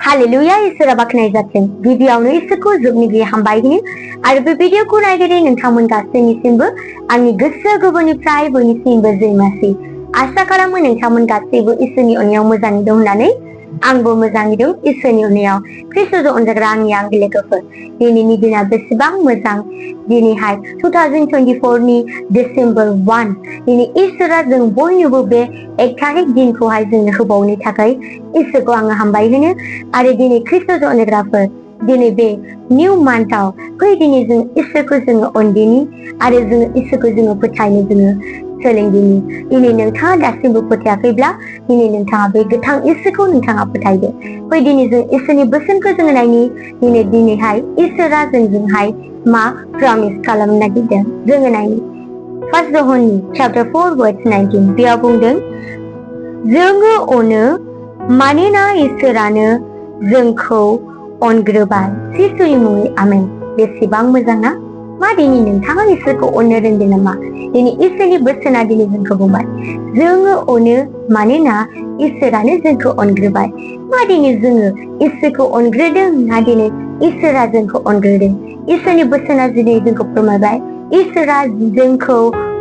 hallelujah इसोरा बाखनाय जाथों गिबियावनो इसोरखौ जोबनो गैयै हामबायनो आरो बे भिडिअखौ नायगिरि नोंथांमोन गासैनिसिमबो आंनि गोसो गोरबोनिफ्राय बयनिसिमबो जैमासि आसा खालामो नोंथांमोन गासैबो इसोरनि अननायाव मोजाङै दं होननानै आंबो मोजाङै दं इसोरनि अननायाव ख्रिस्ट'जों अनजाग्रा आंनि आंगो लोगोफोर दिनैनि दिना बेसेबां मोजां दिनैहाय 2024 नि डिसेम्बर 1 दिनै इसोरा जों बयनोबो बे 1 तारिख दिनखौहाय जोंनो होबावनो थाखाय इसोरखौ आङो हामबाय होनो आरो दिनै ख्रिस्ट'जों अनजाग्राफोर दिनै बे निउ मान्थआव फै दिनै जों इसोरखौ जोङो अनदिनि आरो जोङो इसोरखौ जोङो फोथायनो जोङो सोलोंदिनि दिनै नोंथाङा दासिमबो फोथायाखैब्ला दिनै नोंथाङा बे गोथां इसोरखौ नोंथाङा फोथायदो फै दिनै जों इसोरनि बोसोनखौ जोङो नायनि दिनैहाय इसोरा जोंजोंहाय मा प्रमिस खालामनो नागिरदों जोङो नायनि फार्स्ट ज'हननि चैप्टार 4 वर्स 19 बेयाव बुंदों जोङो अनो मानोना इसोरानो जोंखौ अनग्रोबाय जिसुनि मुङै आमेन बेसेबां मोजां ना मा दिनै नोंथाङा इसोरखौ अननो रोंदों नामा दिनै इसोरनि बोसोना दिनै जोंखौ बुंबाय जोङो अनो मानोना इसोरानो जोंखौ अनग्रोबाय मा दिनै जोङो इसोरखौ अनग्रोदों ना दिनै इसोरा जोंखौ अनग्रोदों इसोरनि बोसोना दिनै जोंखौ फोरमायबाय इसोरा जोंखौ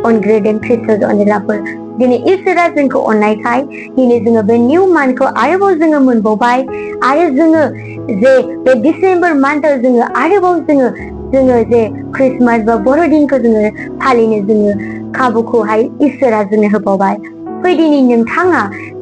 अनग्रोदों ख्रिस्ट'जों अनजाग्राफोर दिनै इसोरा जोंखौ अननायखाय दिनै जोङो बे निउ मान्थखौ आरोबाव जोङो मोनबावबाय आरो जोङो जे बे डिसेम्बर मान्थआव जोङो आरोबाव जोङो जे क्रिसमास बा बर'दिनखौ जोङो फालिनो जोङो खाबुखौहाय इसोरा जोंनो होबावबाय फै दिनै नोंथाङा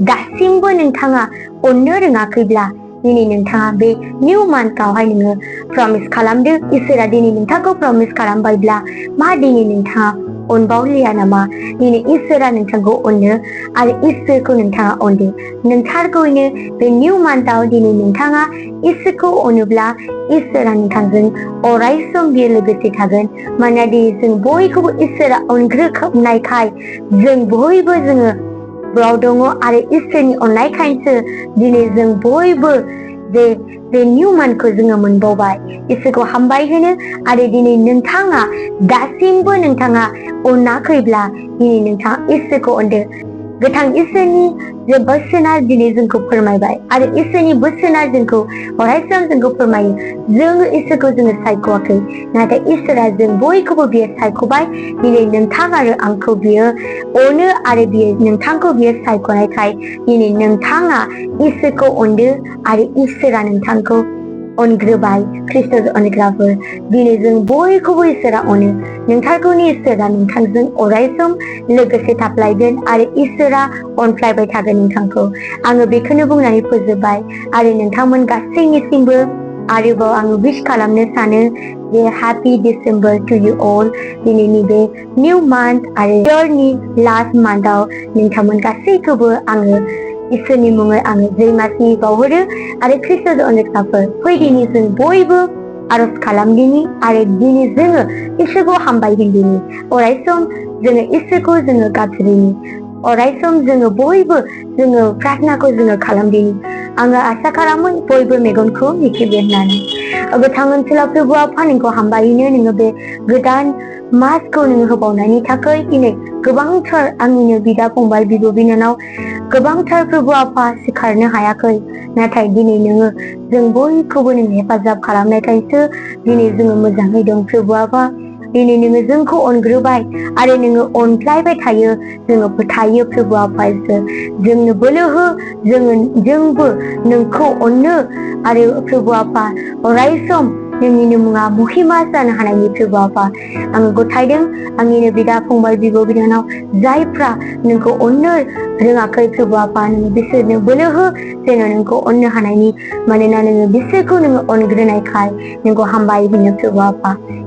दासिमबो नोंथाङा अननो रोङाखैब्ला दिनै नोंथाङा बे निउ मान्थआवहाय नोङो प्रमिस खालामदो इसोरा दिनै नोंथांखौ प्रमिस खालामबायब्ला मा दिनै नोंथाङा अनबावलिया नामा दिनै इसोरा नोंथांखौ अनो आरो इसोरखौ नोंथाङा अनदो नोंथारगौनो बे निउ मान्थआव दिनै नोंथाङा इसोरखौ अनोब्ला इसोरा नोंथांजों अराय सम बियो लोगोसे थागोन मानोना दिनै जों बयखौबो इसोरा अनग्रोनायखाय जों बयबो जोङो बेयाव दङ आरो इसोरनि अननायखायसो दिनै जों बयबो जे बे निउ मान्थखौ जोङो मोनबावबाय इसोरखौ हामबाय होनो आरो दिनै नोंथाङा दासिमबो नोंथाङा अनाखैब्ला दिनै नोंथाङा इसोरखौ अनदो गोथां इसोरनि जे बोसोना दिनै जोंखौ फोरमायबाय आरो इसोरनि बोसोना जोंखौ अरायसम जोंखौ फोरमायो जोङो इसोरखौ जोङो सायख'वाखै नाथाय इसोरा जों बयखौबो बियो सायख'बाय दिनै नोंथां आरो आंखौ बियो अनो आरो बियो नोंथांखौ बियो सायख'नायखाय दिनै नोंथाङा इसोरखौ अनदो आरो इसोरा नोंथांखौ अनग्रोबाय ख्रिस्ट'जों अनग्राफोर दिनै जों बयखौबो इसोरा अनो नोंथांखौनि इसोरा नोंथांजों अरायसम लोगोसे थाफ्लायगोन आरो इसोरा अनफ्लायबाय थागोन नोंथांखौ आङो बेखौनो बुंनानै फोजोबबाय आरो नोंथांमोन गासैनिसिमबो आरोबाव आङो विश खालामनो सानो जे happy December to you all दिनैनि बे निउ मान्थ आरो इयरनि लास्ट मान्थआव नोंथांमोन गासैखौबो आङो इसोरनि मुङै आङो जैमासि बावहरो आरो ख्रिस्ट'जों अनजाग्राफोर फै दिनै जों बयबो आरज खालामदिनि आरो दिनै जोङो इसोरखौ हामबायहोदिनि अरायसम जोङो इसोरखौ जोङो गाबज्रिनि अरायसम जोङो बयबो जोङो प्रार्थनाखौ जोङो खालामदिनि आङो आसा खालामो बयबो मेगनखौ मिथिगोन होननानै गोथां ओनसोलाव फोरबो आफा नोंखौ हामबायनो नोङो बे गोदान मासखौ नोङो होबावनायनि थाखाय दिनै गोबांथार आंनिनो बिदा फंबाय बिब' बिनानाव गोबांथार फोरबो आफा सिखारनो हायाखै नाथाय दिनै नोङो जों बयखौबो नों हेफाजाब खालामनायखायसो दिनै जोङो मोजाङै दं फोरबो आफा दिनै नोङो जोंखौ अनग्रोबाय आरो नोङो अनफ्लायबाय थायो जोङो फोथायो फोरबो आफासो जोंनो बोलो हो जोंबो नोंखौ अननो आरो फोरबो आफा अरायसम नोंनिनो मुङा महिमा जानो हानायनि फोरबो आफा आङो गथायदों आंनिनो बिदा फंबाय बिब' बिनानाव जायफ्रा नोंखौ अननो रोङाखै फोरबो आफा नोङो बिसोरनो बोलो हो जेन' नोंखौ अननो हानायनि मानोना नोङो बिसोरखौ नोङो अनग्रोनायखाय नोंखौ हामबाय होनो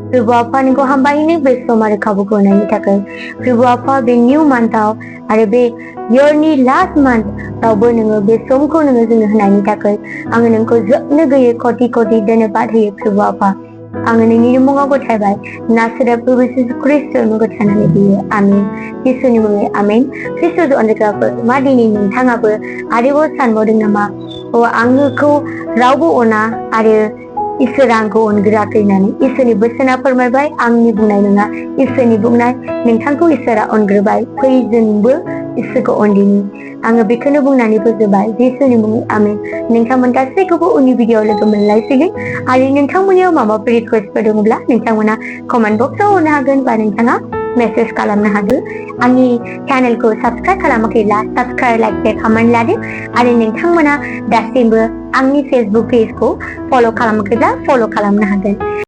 फोरबो आफा नोंखौ हामबाय होनो बे सम आरो खाबुखौ होनायनि थाखाय फोरबो आफा बे निउ मान्थआव आरो बे इयरनि लास्ट मान्थआवबो नोङो बे समखौ नोङो जोंनो होनायनि थाखाय आङो नोंखौ जोबनो गैयै कति कति धन्यबाद होयो फोरबो आफा आङो नोंनि मुङाव गथायबाय नासोरा प्रभु जिसु ख्रिस्ट'नि गथायनानै होयो आमिन जिसुनि मुङै आमेन ख्रिस्ट'जों अनजाग्राफोर मा दिनै नोंथाङाबो आरोबाव सानबावदों नामा आंखौ रावबो अना आरो इसोरा आंखौ अनग्रोआखै होननानै इसोरनि बोसोना फोरमायबाय आंनि बुंनाय नङा इसोरनि बुंनाय नोंथांखौ इसोरा अनग्रोबाय फै जोंबो इसोरखौ अनदिनि आङो बेखौनो बुंनानै फोजोबबाय जिसुनि मुङै आमेन नोंथांमोन गासैखौबो उननि भिडिअआव लोगो मोनलायसिगोन आरो नोंथांमोननियाव माबाफोर रिकुवेस्टफोर दङब्ला नोंथांमोना कमेन्ट बक्सआव हरनो हागोन बा नोंथाङा मेसेज खालामनो हागोन आंनि चेनेलखौ साबस्क्राइब खालामाखैब्ला साबस्क्राइब लाइक शेयार खालामनानै लादो आरो नोंथांमोना दासिमबो आंनि फेसबुक पेजखौ फल' खालामाखैब्ला फल' खालामनो हागोन